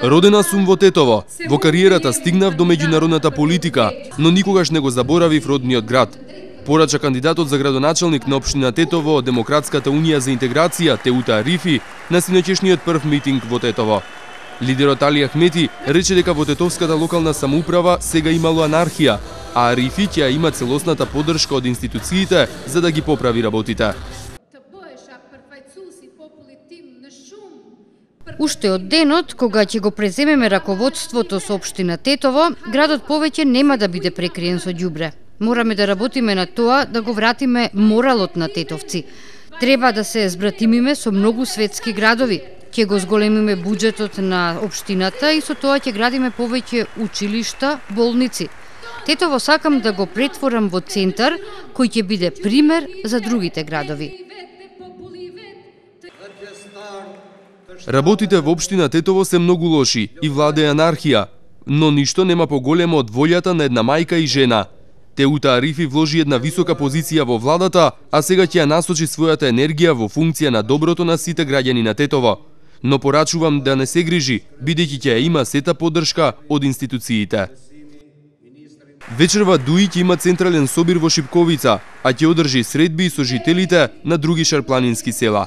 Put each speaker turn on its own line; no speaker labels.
Родена сум во Тетово. Во кариерата стигнав до меѓународната политика, но никогаш не го заборавив родниот град. Порача кандидатот за градоначалник на општина Тетово од Демократската унија за интеграција Теута Арифи на синоќешниот прв митинг во Тетово. Лидерот Али Ахмети рече дека во тетовската локална самоуправа сега имало анархија, а Арифи ќе има целосната поддршка од институциите за да ги поправи работите.
Уште од денот, кога ќе го преземеме раководството со општина Тетово, градот повеќе нема да биде прекриен со ѓубре. Мораме да работиме на тоа да го вратиме моралот на тетовци. Треба да се збратимиме со многу светски градови. Ќе го зголемиме буџетот на општината и со тоа ќе градиме повеќе училишта, болници. Тетово сакам да го претворам во центар кој ќе биде пример за другите градови.
Работите во општина Тетово се многу лоши и владее анархија, но ништо нема поголемо од волјата на една мајка и жена. Теута Арифи вложи една висока позиција во владата, а сега ќе ја насочи својата енергија во функција на доброто на сите граѓани на Тетово. Но порачувам да не се грижи, бидејќи ќе ја има сета поддршка од институциите. Вечерва Дуи ќе има централен собир во Шипковица, а ќе одржи средби со жителите на други шарпланински села.